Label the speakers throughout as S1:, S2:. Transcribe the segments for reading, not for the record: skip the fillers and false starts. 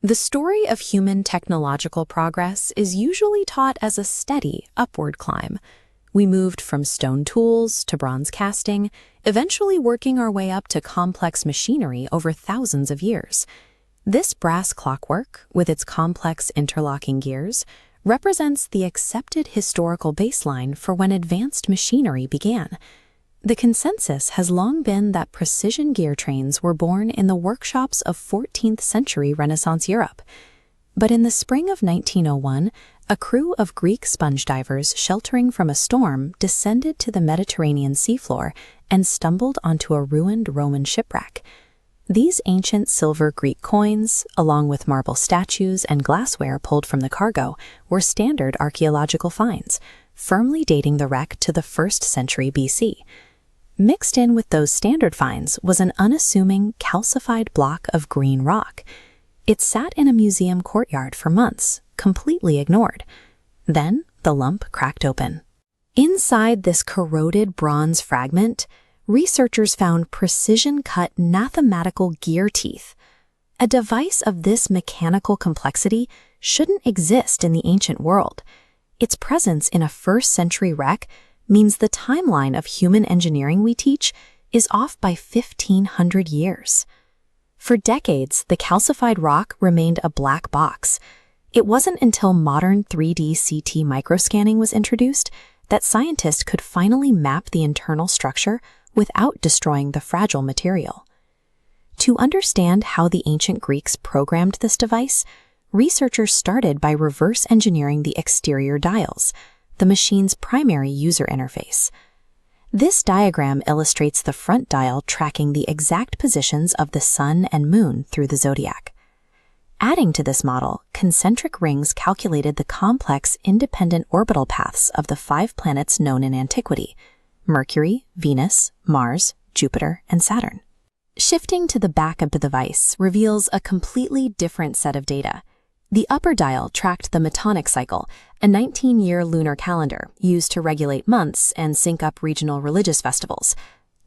S1: The story of human technological progress is usually taught as a steady, upward climb. We moved from stone tools to bronze casting, eventually working our way up to complex machinery over thousands of years. This brass clockwork, with its complex interlocking gears, represents the accepted historical baseline for when advanced machinery began. The consensus has long been that precision gear trains were born in the workshops of 14th century Renaissance Europe. But in the spring of 1901, a crew of Greek sponge divers sheltering from a storm descended to the Mediterranean seafloor and stumbled onto a ruined Roman shipwreck. These ancient silver Greek coins, along with marble statues and glassware pulled from the cargo, were standard archaeological finds, firmly dating the wreck to the 1st century BC. Mixed in with those standard finds was an unassuming, calcified block of green rock. It sat in a museum courtyard for months, completely ignored. Then the lump cracked open. Inside this corroded bronze fragment, researchers found precision-cut mathematical gear teeth. A device of this mechanical complexity shouldn't exist in the ancient world. Its presence in a 1st century wreck means the timeline of human engineering we teach is off by 1,500 years. For decades, the calcified rock remained a black box. It wasn't until modern 3D CT microscanning was introduced that scientists could finally map the internal structure without destroying the fragile material. To understand how the ancient Greeks programmed this device, researchers started by reverse engineering the exterior dials, the machine's primary user interface. This diagram illustrates the front dial tracking the exact positions of the sun and moon through the zodiac. Adding to this model, concentric rings calculated the complex independent orbital paths of the 5 planets known in antiquity: Mercury, Venus, Mars, Jupiter, and Saturn. Shifting to the back of the device reveals a completely different set of data. The upper dial tracked the Metonic cycle, a 19-year lunar calendar used to regulate months and sync up regional religious festivals.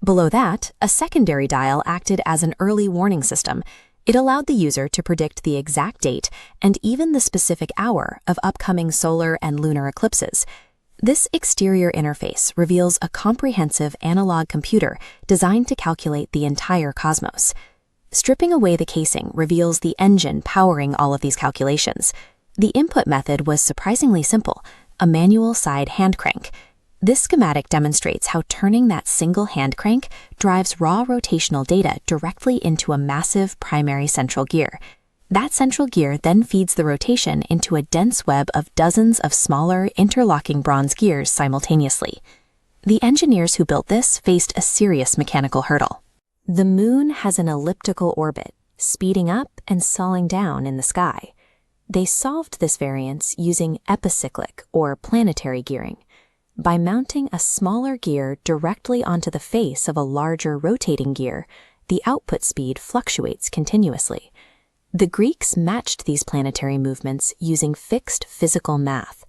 S1: Below that, a secondary dial acted as an early warning system. It allowed the user to predict the exact date and even the specific hour of upcoming solar and lunar eclipses. This exterior interface reveals a comprehensive analog computer designed to calculate the entire cosmos. Stripping away the casing reveals the engine powering all of these calculations. The input method was surprisingly simple, a manual side hand crank. This schematic demonstrates how turning that single hand crank drives raw rotational data directly into a massive primary central gear. That central gear then feeds the rotation into a dense web of dozens of smaller, interlocking bronze gears simultaneously. The engineers who built this faced a serious mechanical hurdle. The moon has an elliptical orbit, speeding up and slowing down in the sky. They solved this variance using epicyclic or planetary gearing. By mounting a smaller gear directly onto the face of a larger rotating gear, the output speed fluctuates continuously. The Greeks matched these planetary movements using fixed physical math.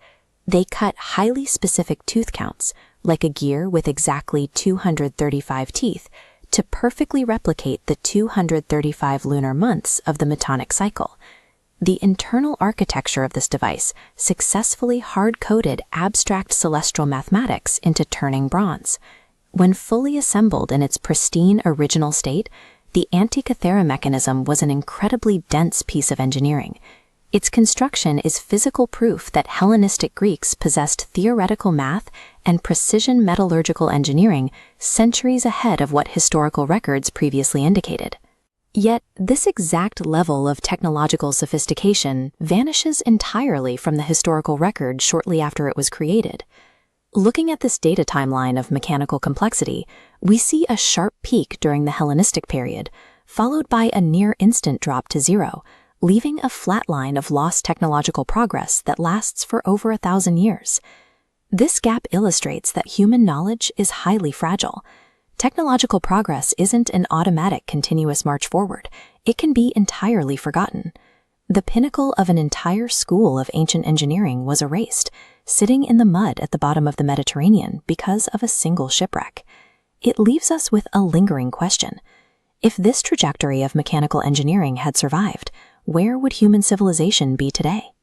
S1: They cut highly specific tooth counts, like a gear with exactly 235 teeth, to perfectly replicate the 235 lunar months of the Metonic cycle. The internal architecture of this device successfully hard-coded abstract celestial mathematics into turning bronze. When fully assembled in its pristine original state, the Antikythera Mechanism was an incredibly dense piece of engineering. Its construction is physical proof that Hellenistic Greeks possessed theoretical math and precision metallurgical engineering centuries ahead of what historical records previously indicated. Yet, this exact level of technological sophistication vanishes entirely from the historical record shortly after it was created. Looking at this data timeline of mechanical complexity, we see a sharp peak during the Hellenistic period, followed by a near-instant drop to zero, leaving a flat line of lost technological progress that lasts for over 1,000 years. This gap illustrates that human knowledge is highly fragile. Technological progress isn't an automatic continuous march forward. It can be entirely forgotten. The pinnacle of an entire school of ancient engineering was erased, sitting in the mud at the bottom of the Mediterranean because of a single shipwreck. It leaves us with a lingering question. If this trajectory of mechanical engineering had survived, where would human civilization be today?